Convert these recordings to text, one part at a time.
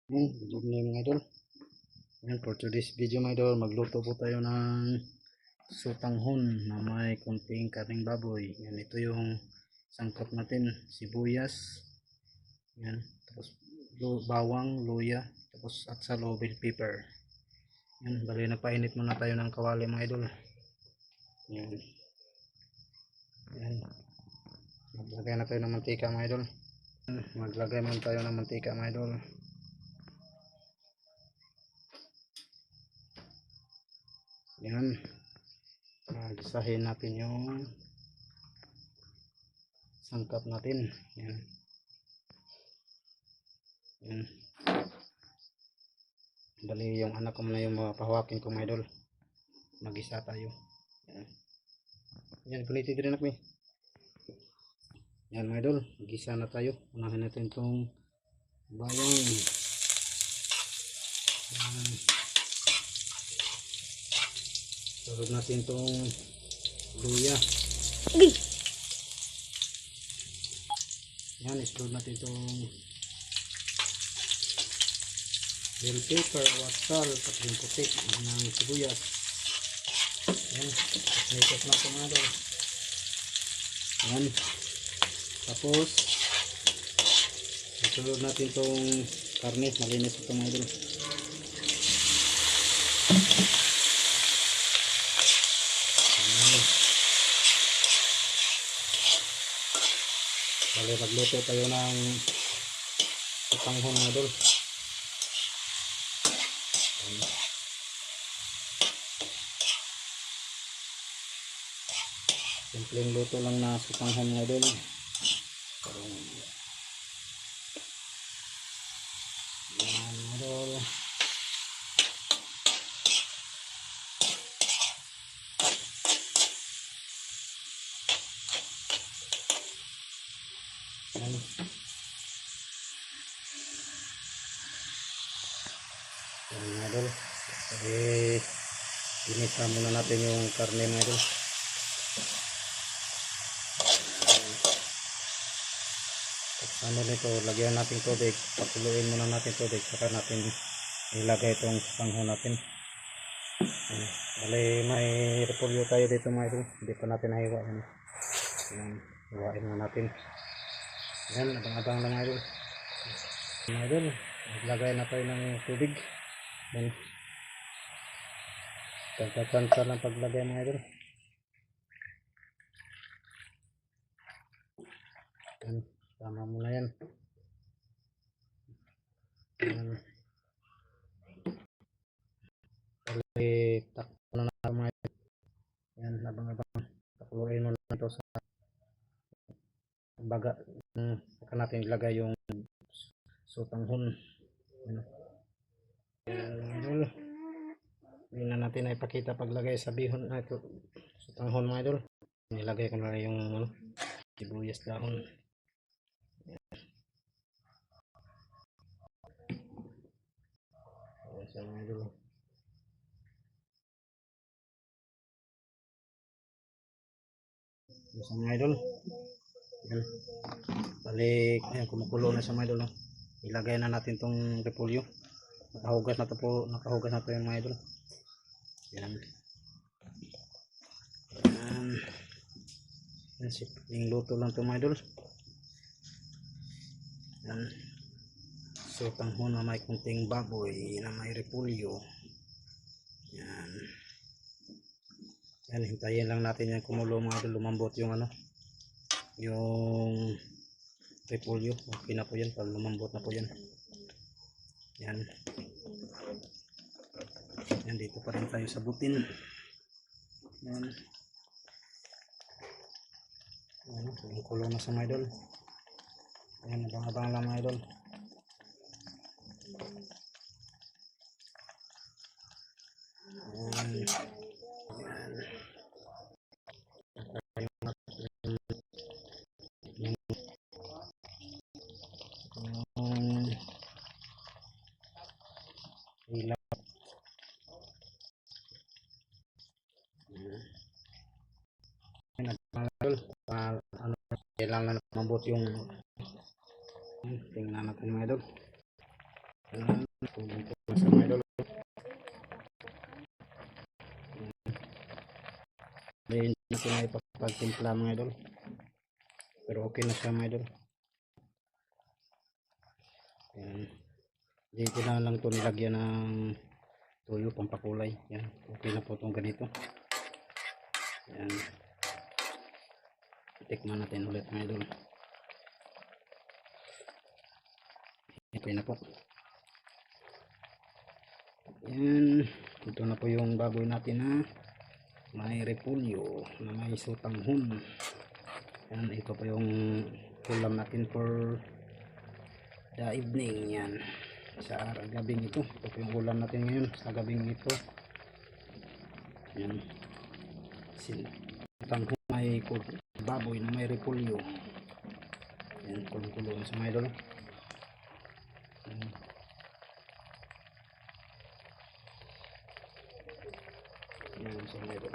Good evening mga idol. For today's video mga idol, magluto po tayo ng sotanghon na may konting karning baboy. Yan, ito yung sangkap natin, sibuyas, yan, tapos bawang, luya, tapos at salo, bell pepper. Yan, bali nagpainit muna tayo ng kawali mga idol. Yan. Yan. Maglagay na tayo ng mantika mga idol. Maglagay muna tayo ng mantika mga idol. Yan, gisahin natin yung sangkap natin. Yan. Yan. Bali yung anak ko na yung mga pahawakin ko mga idol. Mag-isa tayo. Yan. Yan, punitin din ako. Yan mga idol, mag-isa na tayo. Unahin natin itong bawang. Yan. Sarap natin itong luya. Yan, isunod natin itong bell pepper, watsal, at yung puti ng sibuyas. Yan, nakikot na ito mga idol. Yan, tapos isunod natin itong karne, malinis ito mga idol. Bali magluto tayo ng sotanghon mga idol. Simpleng luto lang na sotanghon mga idol. Yan mga idol. Yan. Yan mga idol. Jadi inisa muna natin yung karne mga idol. Ano nito, lagyan natin tubig, pakuluin muna natin tubig, saka natin ilagay itong sotanghon natin. Bali may repolyo tayo dito mga idol, hindi pa natin nahiwa yan. Yan, hiwain na natin. Yan, abang-abang lang mga idol. Mga idol, maglagay na tayo ng tubig. Yan, tagkakansa lang paglagay mga idol. Yan, tama muna yan. Yan, bali takpan na natin mga idol. Yan, abang-abang, pakuluin muna ito sa baga. Saka natin ilagay yung sotanghon. Idol, hindi na natin na ipakita paglagay sa bihon na ito sotanghon mga idol. Nilagay ko na yung sibuyas dahon. Sa mga idol, sa mga idol. Yan, balik, ayan, kumukulo na sa mga idol. Ilagay na natin tong repolyo. Nakahugas na to po, nakahugas na to yung mga idol. Yan. Yan. Yan, simpleng luto lang to mga idol. Yan. Sotanghon na may kunting baboy na may repolyo. Yan. Yan, hintayin lang natin yan kumulo mga idol, lumambot yung yung repolyo. Okay na po yan, pag lumambot na po yan. Yan. Yan, dito pa rin tayo sa butin. Yan. Yan, kulo na sa mga idol. Yan, abang-abang lang mga idol. Yan. Ilaw. Kailangan mabot yung tingnan natin mga idol. natin na ipapagtimpla mga idol. Pero okay na siya mga idol. Yan. Dito na lang ito nilagyan ng tuyo pampakulay. Yan. Okay na po itong ganito. Yan. Tikman natin ulit mga idol. Okay na po. Yan. Ito na po yung baboy natin na may repolyo na may sutanghon. Yan. Ito po yung ulam natin for the evening. Yan. Sa gabing ito. Ito po yung ulam natin ngayon sa gabing ito. Yan. Sutanghon may baboy na may repolyo. Yan. Kulong-kulong sa mga idol. Yan. Yan sa mga idol.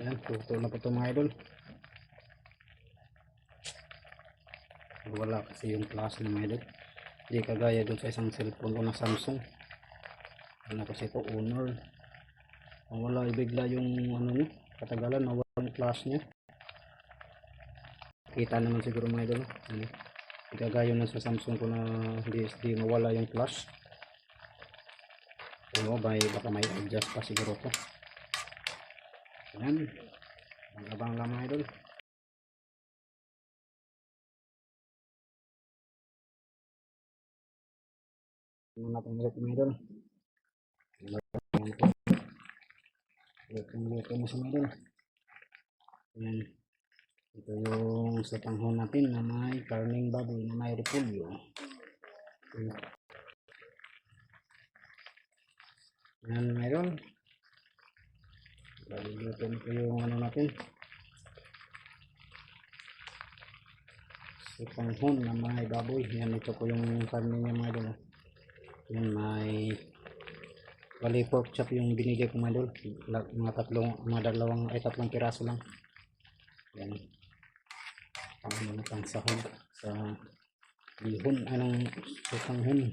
Ayan, tuto na po ito mga idol. Wala kasi yung flash ng mga idol. Hindi kagaya dun sa isang cellphone ko na Samsung. Ano kasi ito, Honor. Wala, ibigla yung ano niya. Katagalan, nawala yung flash niya. Kita naman siguro mga idol. Ano, hindi kagaya na sa Samsung ko na hindi nawala yung flash. Pero baka may adjust pa siguro to. Yan. Abang lang mga idol. Ano natin ulit mga idol. Luto na sa mga idol. Yan. Ito yung sutanghon natin na may karning baboy na may repolyo. Yan mga idol. Luto na po yung ano natin. Sutanghon na may baboy. Yan, ito po yung karne niya mga idol. Yan, may bali pork chop yung binigay ko mga idol. Tatlong piraso lang. Yan. Ang matang sahog sa bihon. Anong sutanghon.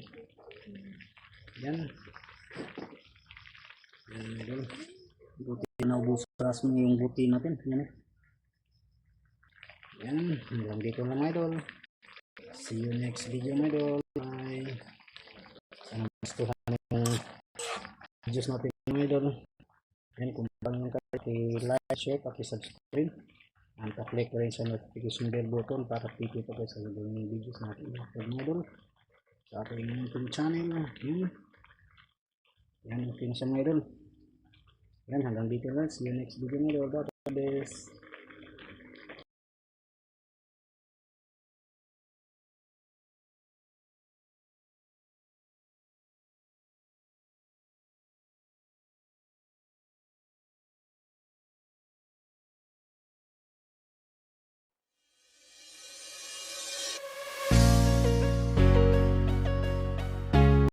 Yan. Yan mga idol. Buti naubos piraso yung buti natin. Yan. Yan. Hanggang dito lang mga idol. See you next video mga idol. Bye. Sana gustuhan yung videos natin mga idol. Yan, kung bago kayo, like, share, subscribe. And pa-click rin sa notification bell button para update po kayo sa mga videos natin mga idol. Sa ating YouTube channel. Yan, okay na sa mga idol. Yan, hanggang dito lang. See you next video mga idol. God bless.